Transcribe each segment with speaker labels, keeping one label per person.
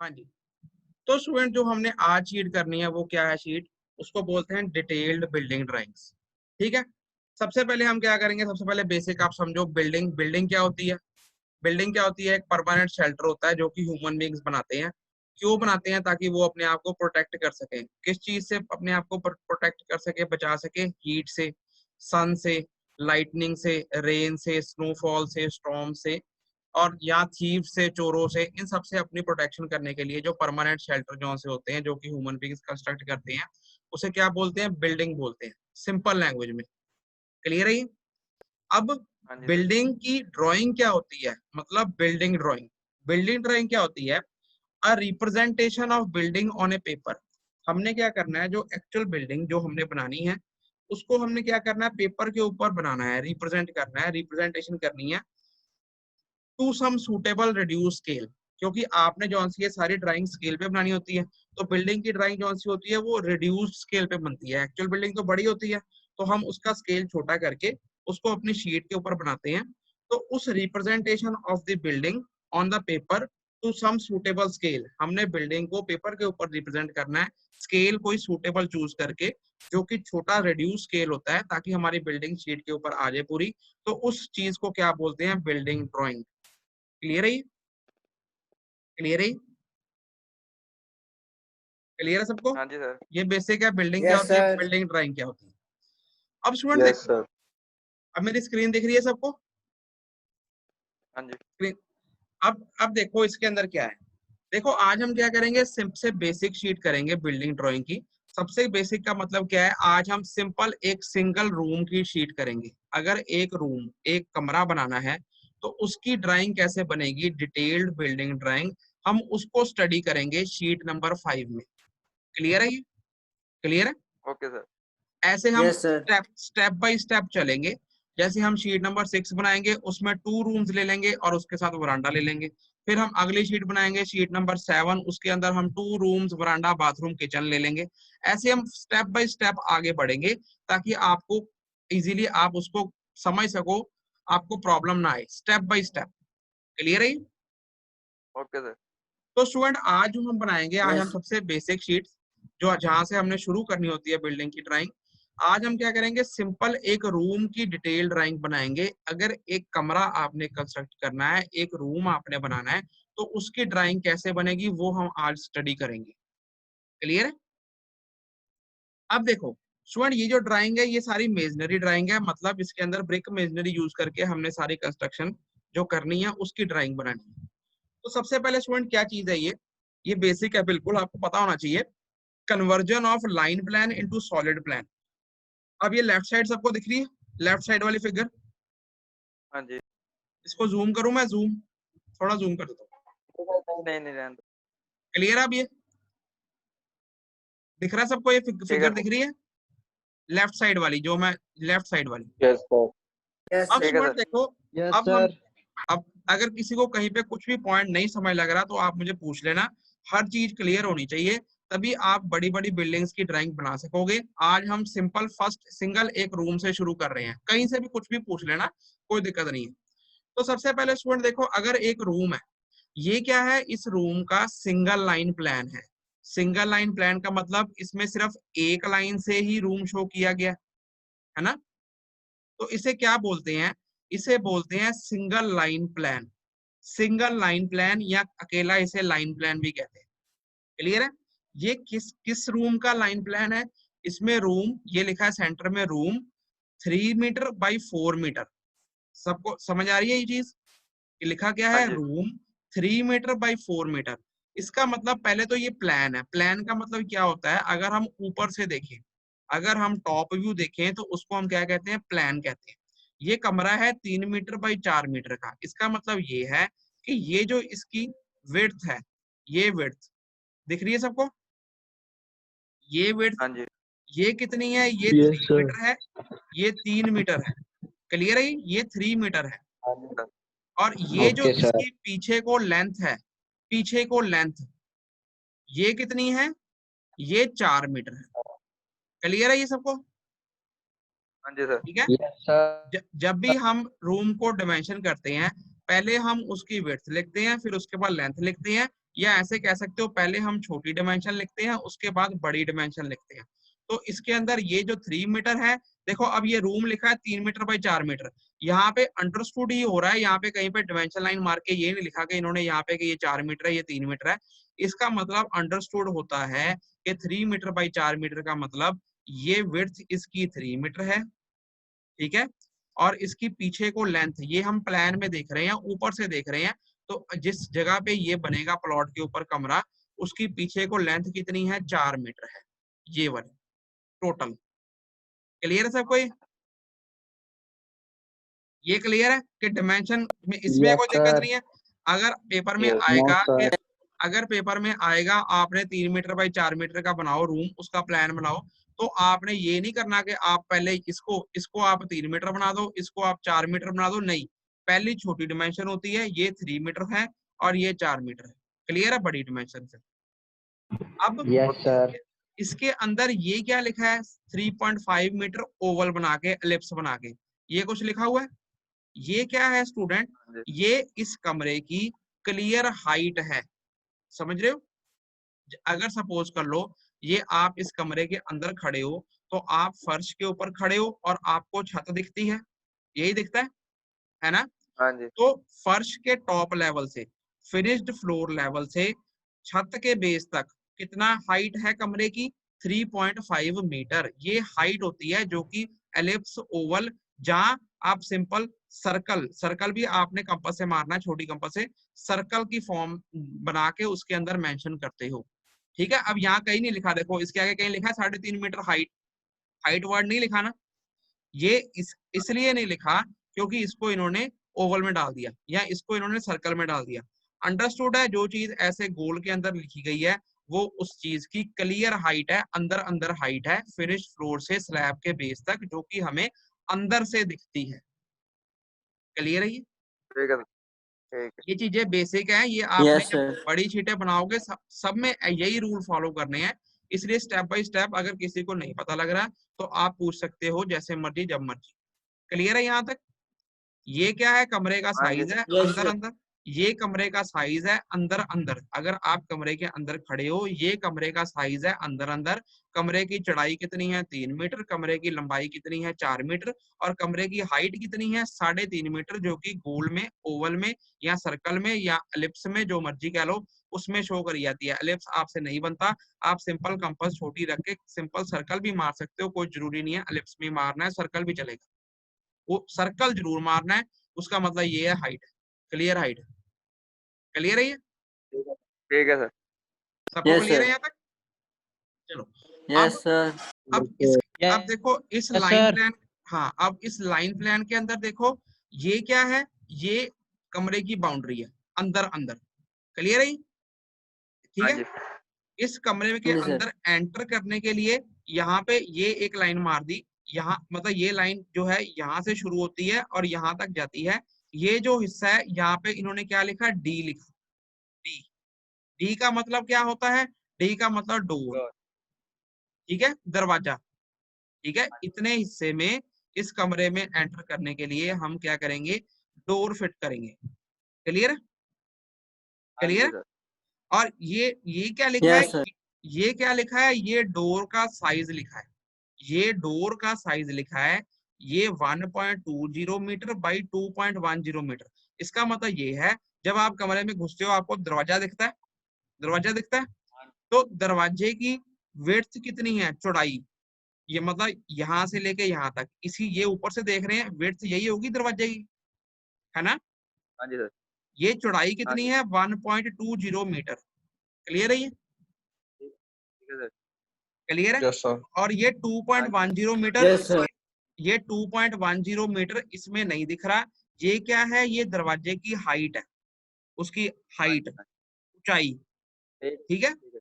Speaker 1: हाँ जी। तो स्टूडेंट जो हमने आज शीट करनी है वो क्या है शीट, उसको बोलते हैं डिटेल्ड बिल्डिंग ड्राइंग्स। ठीक है। सबसे पहले हम क्या करेंगे, सबसे पहले बेसिक आप समझो, बिल्डिंग बिल्डिंग क्या होती है। बिल्डिंग क्या होती है, एक परमानेंट शेल्टर होता है जो कि ह्यूमन बींग्स बनाते हैं। क्यों बनाते हैं, ताकि वो अपने आप को प्रोटेक्ट कर सके। किस चीज से अपने आप को प्रोटेक्ट कर सके, बचा सके, हीट से, सन से, लाइटनिंग से, रेन से, स्नोफॉल से, स्टॉर्म से, और या थीव से, चोरों से, इन सब से अपनी प्रोटेक्शन करने के लिए जो परमानेंट शेल्टर जो से होते हैं, जो कि ह्यूमन बींग्स कंस्ट्रक्ट करते हैं, उसे क्या बोलते हैं, बिल्डिंग बोलते हैं, सिंपल लैंग्वेज में। क्लियर है ये? अब
Speaker 2: हाँ जी सर।
Speaker 1: बिल्डिंग की ड्राइंग क्या होती है, मतलब बिल्डिंग ड्राइंग। बिल्डिंग ड्राइंग क्या होती है, a representation of building on A paper. हमने क्या करना है, जो एक्चुअल बिल्डिंग जो हमने बनानी है उसको हमने क्या करना है, पेपर के ऊपर बनाना है, रिप्रेजेंट करना है, रिप्रेजेंटेशन करनी है to some suitable reduce scale. क्योंकि आपने जो सी ये सारी ड्राइंग स्केल पे बनानी होती है, तो बिल्डिंग की ड्राइंग जो सी होती है वो रिड्यूस्ड स्केल पे बनती है। एक्चुअल बिल्डिंग तो बड़ी होती है, तो हम उसका स्केल छोटा करके उसको अपनी शीट के ऊपर बनाते हैं। तो उस representation of the building on the paper to some suitable scale, हमने बिल्डिंग को पेपर के ऊपर रिप्रेजेंट करना है, स्केल कोई सुटेबल चूज करके, जो कि छोटा रिड्यूस स्केल होता है, ताकि हमारी बिल्डिंग शीट के ऊपर आ जाए पूरी। तो उस चीज को क्या बोलते हैं, बिल्डिंग ड्राइंग। क्लियर है? क्लियर है? क्लियर है सबको?
Speaker 2: हाँ जी सर।
Speaker 1: ये बेसिक है, बिल्डिंग क्या
Speaker 3: यस
Speaker 1: होती है,
Speaker 3: सर।
Speaker 1: बिल्डिंग ड्राइंग क्या होती है। अब स्टूडेंट
Speaker 2: यस
Speaker 1: देखो,
Speaker 2: सर।
Speaker 1: अब मेरी स्क्रीन दिख रही है सबको?
Speaker 2: हाँ जी।
Speaker 1: स्क्रीन, अब देखो इसके अंदर क्या है। देखो आज हम क्या करेंगे, सबसे बेसिक शीट करेंगे बिल्डिंग ड्राइंग की। सबसे बेसिक का मतलब क्या है, आज हम सिंपल एक सिंगल रूम की शीट करेंगे। अगर एक रूम, एक कमरा बनाना है तो उसकी ड्राइंग कैसे बनेगी, डिटेल्ड बिल्डिंग ड्राइंग, हम उसको स्टडी करेंगे शीट नंबर 5 में। क्लियर है ये? क्लियर है?
Speaker 2: Okay sir.
Speaker 1: ऐसे हम
Speaker 3: yes sir.
Speaker 1: Step step by step चलेंगे। जैसे हम शीट नंबर 6 बनाएंगे, उसमें 2 रूम्स ले लेंगे और उसके साथ वरांडा ले लेंगे। फिर हम अगली शीट बनाएंगे, शीट नंबर 7, उसके अंदर हम 2 रूम्स, वरांडा, बाथरूम, किचन ले लेंगे। ऐसे हम स्टेप बाय स्टेप आगे बढ़ेंगे, ताकि आपको इजीली आप उसको समझ सको, आपको प्रॉब्लम ना आए, स्टेप बाय स्टेप। क्लियर है?
Speaker 2: Okay sir.
Speaker 1: तो स्टूडेंट आज जो हम बनाएंगे, आज हम
Speaker 3: यस।
Speaker 1: सबसे बेसिक शीट, जो जहां से हमने शुरू करनी होती है बिल्डिंग की ड्राइंग, आज हम क्या करेंगे, सिंपल एक रूम की डिटेल ड्राइंग बनाएंगे। अगर एक कमरा आपने कंस्ट्रक्ट करना है, एक रूम आपने बनाना है, तो उसकी ड्राइंग कैसे बनेगी वो हम आज स्टडी करेंगे। क्लियर है? अब देखो स्टूडेंट, ये जो ड्राइंग है ये सारी मेजनरी ड्राइंग है, मतलब इसके अंदर ब्रिक मेजनरी यूज करके हमने सारी कंस्ट्रक्शन जो करनी है उसकी ड्राइंग बनानी है। तो सबसे पहले स्टूडेंट क्या चीज है ये बेसिक है, बिल्कुल आपको पता होना चाहिए। Conversion of line plan into solid plan. अब ये लेफ्ट साइड सबको दिख रही है, लेफ्ट साइड वाली फिगर,
Speaker 2: हाँ जी।
Speaker 1: इसको जूम करूं मैं, जूम थोड़ा जूम कर देता हूँ।
Speaker 2: नहीं नहीं रहने दो।
Speaker 1: क्लियर है? अब ये दिख रहा है सबको, ये
Speaker 2: ठीक है
Speaker 1: फिगर दिख रही है, लेफ्ट साइड वाली, जो मैं लेफ्ट साइड वाली।
Speaker 2: Yes sir.
Speaker 3: यस
Speaker 1: अब
Speaker 2: ठीक है
Speaker 1: स्टूडेंट
Speaker 2: सर।
Speaker 1: देखो,
Speaker 3: यस
Speaker 1: अब हम
Speaker 3: सर।
Speaker 1: अब अगर किसी को कहीं पे कुछ भी पॉइंट नहीं समझ लग रहा तो आप मुझे पूछ लेना। हर चीज क्लियर होनी चाहिए, तभी आप बड़ी बड़ी बिल्डिंग्स की ड्राइंग बना सकोगे। आज हम सिंपल फर्स्ट सिंगल एक रूम से शुरू कर रहे हैं, कहीं से भी कुछ भी पूछ लेना, कोई दिक्कत नहीं है। तो सबसे पहले स्टूडेंट देखो, अगर एक रूम है, ये क्या है, इस रूम का सिंगल लाइन प्लान है। सिंगल लाइन प्लान का मतलब इसमें सिर्फ एक लाइन से ही रूम शो किया गया है ना। तो इसे क्या बोलते हैं, इसे बोलते हैं single line plan. Single line plan या अकेला इसे लाइन प्लान भी कहते हैं। क्लियर है? ये किस किस रूम का लाइन प्लान है, इसमें रूम, ये लिखा है सेंटर में रूम 3 मीटर बाई 4 मीटर। सबको समझ आ रही है ये चीज? ये लिखा क्या
Speaker 2: हाँ
Speaker 1: है,
Speaker 2: जी।
Speaker 1: Room 3 metre by 4 metre. इसका मतलब पहले तो ये प्लान है। प्लान का मतलब क्या होता है, अगर हम ऊपर से देखें, अगर हम टॉप व्यू देखें तो उसको हम क्या कहते हैं, प्लान कहते हैं। ये कमरा है 3 मीटर बाई 4 मीटर का, इसका मतलब ये है कि ये जो इसकी विड्थ है, ये विड्थ दिख रही है सबको, ये विड्थ,
Speaker 2: हाँ जी।
Speaker 1: ये कितनी है, ये
Speaker 3: यस
Speaker 1: 3
Speaker 3: सर।
Speaker 1: मीटर है, ये 3 मीटर है। क्लियर है? ये 3 मीटर है।
Speaker 2: हाँ जी सर।
Speaker 1: और ये जो
Speaker 3: ओके सर।
Speaker 1: इसकी पीछे को लेंथ है, पीछे को लेंथ, ये कितनी है, ये 4 मीटर है। क्लियर है ये सबको?
Speaker 2: हाँ जी सर।
Speaker 1: ठीक है।
Speaker 3: Yes sir.
Speaker 1: जब भी हम रूम को डिमेंशन करते हैं, पहले हम उसकी विड्थ लिखते हैं, फिर उसके बाद लेंथ लिखते हैं, या ऐसे कह सकते हो पहले हम छोटी डिमेंशन लिखते हैं उसके बाद बड़ी डिमेंशन लिखते हैं। तो इसके अंदर ये जो 3 मीटर है, देखो अब ये रूम लिखा है 3 मीटर बाई 4 मीटर, यहाँ पे अंडरस्टूड ही हो रहा है, यहाँ पे कहीं पे डिमेंशन लाइन मार के ये नहीं लिखा कि इन्होंने यहाँ पे कि ये 4 मीटर है ये 3 मीटर है। इसका मतलब अंडरस्टूड होता है कि 3 मीटर बाई 4 मीटर का मतलब ये विड्थ इसकी 3 मीटर है, ठीक है, और इसकी पीछे को लेंथ ये हम प्लान में देख रहे हैं, ऊपर से देख रहे हैं, तो जिस जगह पे ये बनेगा प्लॉट के ऊपर कमरा, उसकी पीछे को लेंथ कितनी है, 4 मीटर है, ये वाली टोटल। क्लियर है सबको? ये क्लियर है कि डिमेंशन में इसमें कोई
Speaker 3: यस
Speaker 1: दिक्कत
Speaker 3: सर।
Speaker 1: नहीं है। अगर पेपर में
Speaker 2: Yes.
Speaker 3: नो
Speaker 1: आएगा कि
Speaker 3: सर।
Speaker 1: अगर पेपर में आएगा आपने 3 मीटर बाई 4 मीटर का बनाओ रूम, उसका प्लान बनाओ, तो आपने ये नहीं करना कि आप पहले इसको आप 3 मीटर बना दो, इसको आप 4 मीटर बना दो, नहीं, पहली छोटी डिमेंशन होती है, ये 3 मीटर है और ये 4 मीटर है। क्लियर है बड़ी डिमेंशन से? अब
Speaker 3: यस सर।
Speaker 1: इसके अंदर ये क्या लिखा है, 3.5 मीटर ओवल बना के, एलिप्स बना के, ये कुछ लिखा हुआ है। ये क्या है स्टूडेंट,
Speaker 2: हाँ जी।
Speaker 1: ये इस कमरे की क्लियर हाइट है, समझ रहे हो? अगर सपोज कर लो ये आप इस कमरे के अंदर खड़े हो, तो आप फर्श के ऊपर खड़े हो और आपको छत दिखती है, यही दिखता है ना?
Speaker 2: हाँ जी।
Speaker 1: तो फर्श के टॉप लेवल से, फिनिश्ड फ्लोर लेवल से छत के बेस तक कितना हाइट है कमरे की, 3.5 मीटर। ये हाइट होती है जो कि एलिप्स, ओवल, जहां आप सिंपल सर्कल भी आपने कंपास से मारना है, छोटी कंपास से सर्कल की फॉर्म बना के उसके अंदर मेंशन करते हो, ठीक है। अब यहाँ कहीं नहीं लिखा, देखो इसके आगे कहीं लिखा है 3.5 मीटर हाइट, हाइट वर्ड नहीं लिखा ना, ये इसलिए नहीं लिखा क्योंकि इसको इन्होंने ओवल में डाल दिया या इसको इन्होंने सर्कल में डाल दिया। अंडरस्टूड है, जो चीज ऐसे गोल के अंदर लिखी गई है वो उस चीज की क्लियर हाइट है, अंदर अंदर हाइट है, फिनिश फ्लोर से स्लैब के बेस तक, जो कि हमें अंदर से दिखती है। क्लियर है ये?
Speaker 2: ठीक है, ठीक है।
Speaker 1: ये चीजें बेसिक है, ये आपने
Speaker 3: यस
Speaker 1: जब
Speaker 3: सर।
Speaker 1: बड़ी शीटें बनाओगे सब में यही रूल फॉलो करने हैं। इसलिए स्टेप बाय स्टेप अगर किसी को नहीं पता लग रहा तो आप पूछ सकते हो जैसे मर्जी जब मर्जी। क्लियर है यहाँ तक? ये क्या है, कमरे का
Speaker 2: हाँ जी।
Speaker 1: साइज है
Speaker 3: यस
Speaker 1: अंदर
Speaker 3: सर।
Speaker 1: अंदर, ये कमरे का साइज है अंदर अंदर। अगर आप कमरे के अंदर खड़े हो, ये कमरे का साइज है अंदर अंदर। कमरे की चौड़ाई कितनी है, 3 मीटर, कमरे की लंबाई कितनी है, 4 मीटर, और कमरे की हाइट कितनी है, 3.5 मीटर, जो कि गोल में, ओवल में या सर्कल में या एलिप्स में, जो मर्जी कह लो, उसमें शो करी जाती है। एलिप्स आपसे नहीं बनता, आप सिंपल कंपास छोटी रख के सिंपल सर्कल भी मार सकते हो, कोई जरूरी नहीं है एलिप्स में मारना है, सर्कल भी चलेगा, वो सर्कल जरूर मारना है, उसका मतलब ये है हाइट, क्लियर हाइट, क्लियर है ये?
Speaker 2: ठीक है सर।
Speaker 1: सबको
Speaker 3: यस
Speaker 1: क्लियर है
Speaker 3: सर।
Speaker 1: यहाँ तक? चलो
Speaker 3: यस
Speaker 1: अब
Speaker 3: सर।
Speaker 1: अब इस अब
Speaker 3: यस
Speaker 1: देखो इस लाइन
Speaker 3: सर।
Speaker 1: प्लान, हाँ अब इस लाइन प्लान के अंदर देखो ये क्या है, ये कमरे की बाउंड्री है अंदर अंदर, क्लियर है ये? ठीक
Speaker 2: हाँ
Speaker 1: है।
Speaker 2: जी।
Speaker 1: इस कमरे के
Speaker 3: जी सर।
Speaker 1: अंदर एंटर करने के लिए यहाँ पे ये एक लाइन मार दी, यहाँ मतलब ये लाइन जो है यहाँ से शुरू होती है और यहाँ तक जाती है। ये जो हिस्सा है यहाँ पे इन्होंने क्या लिखा, डी लिखा, डी। डी का मतलब क्या होता है, डी का मतलब डोर, ठीक है, दरवाजा, ठीक है। इतने हिस्से में इस कमरे में एंटर करने के लिए हम क्या करेंगे, डोर फिट करेंगे। क्लियर है?
Speaker 2: हाँ
Speaker 1: क्लियर
Speaker 2: जी
Speaker 1: है?
Speaker 2: सर।
Speaker 1: और ये क्या लिखा है,
Speaker 3: यस सर।
Speaker 1: ये क्या लिखा है, ये डोर का साइज लिखा है, ये डोर का साइज लिखा है, ये 1.20 मीटर बाई 2.10 मीटर। इसका मतलब ये है, जब आप कमरे में घुसते हो आपको दरवाजा दिखता है, दरवाजा दिखता है, तो दरवाजे की विड्थ कितनी है, चौड़ाई, ये मतलब यहाँ से लेके यहाँ तक, इसी ये ऊपर से देख रहे हैं विड्थ यही होगी दरवाजे की, है ना?
Speaker 2: हाँ जी सर।
Speaker 1: ये चौड़ाई
Speaker 2: हाँ
Speaker 1: कितनी
Speaker 2: जी।
Speaker 1: है, 1.20 मीटर। क्लियर है ये?
Speaker 2: ठीक है सर।
Speaker 1: क्लियर है?
Speaker 4: Yes sir.
Speaker 1: और ये
Speaker 2: हाँ जी।
Speaker 1: 2.10 मीटर,
Speaker 3: यस सर।
Speaker 1: ये 2.10 मीटर इसमें नहीं दिख रहा। ये क्या है, ये दरवाजे की हाइट है, उसकी
Speaker 2: हाँ
Speaker 1: हाइट,
Speaker 2: जी।
Speaker 1: ऊंचाई,
Speaker 2: ठीक
Speaker 1: ठीक है।
Speaker 2: ठीक है।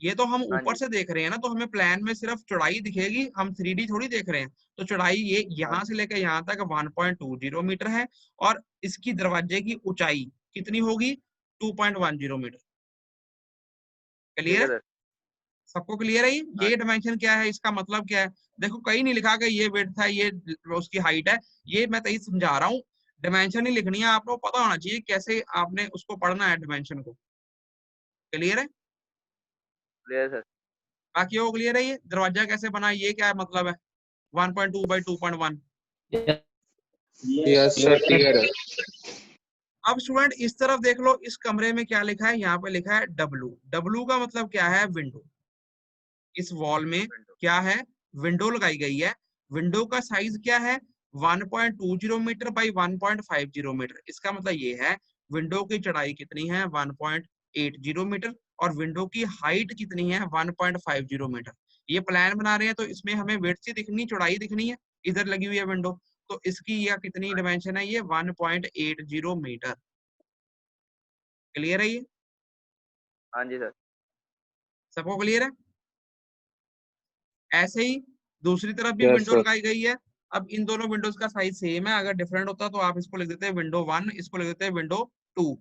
Speaker 1: ये तो हम
Speaker 2: हाँ
Speaker 1: ऊपर
Speaker 2: जी।
Speaker 1: से देख रहे हैं ना, तो हमें प्लान में सिर्फ चौड़ाई दिखेगी, हम 3D थोड़ी देख रहे हैं। तो चौड़ाई ये
Speaker 2: हाँ
Speaker 1: यहाँ से लेकर यहाँ तक 1.20 मीटर है, और इसकी दरवाजे की ऊंचाई कितनी होगी, 2.10 मीटर।
Speaker 2: ठीक
Speaker 1: क्लियर
Speaker 2: है
Speaker 1: है?
Speaker 2: सर।
Speaker 1: सबको क्लियर है
Speaker 2: हाँ
Speaker 1: ये डायमेंशन क्या है, इसका मतलब क्या है? देखो कहीं नहीं लिखा कि ये विड्थ है, ये उसकी हाइट है, ये मैं तभी समझा रहा हूँ। डायमेंशन ही लिखनी है, आपको पता होना चाहिए कैसे आपने उसको पढ़ना है डायमेंशन को। क्लियर है?
Speaker 2: Clear sir.
Speaker 1: बाकी वो क्लियर है? ये दरवाजा कैसे बना, ये क्या है मतलब है 1.2 बाई 2.1।
Speaker 3: यस सर क्लियर है।
Speaker 1: अब स्टूडेंट इस तरफ देख लो, इस कमरे में क्या लिखा है, यहाँ पे लिखा है W। W का मतलब क्या है, विंडो। इस वॉल में क्या है, विंडो लगाई गई है। विंडो का साइज क्या है, 1.20 मीटर बाई 1.50 मीटर। इसका मतलब ये है विंडो की चौड़ाई कितनी है, 1.80 मीटर, और विंडो की हाइट कितनी है, 1.50 मीटर। ये प्लान बना रहे हैं तो इसमें हमें विड्थ दिखनी, चौड़ाई दिखनी है, इधर लगी हुई है विंडो, तो इसकी यह कितनी डिमेंशन है, ये 1.80 मीटर। क्लियर है ये?
Speaker 2: हाँ जी सर।
Speaker 1: सबको क्लियर है? ऐसे ही दूसरी तरफ भी
Speaker 3: यस
Speaker 1: विंडो
Speaker 3: सर।
Speaker 1: लगाई गई है। अब इन दोनों विंडोज का साइज सेम है, अगर डिफरेंट होता तो आप इसको लिख देते हैं विंडो 1, इसको लिख देते हैं विंडो 2।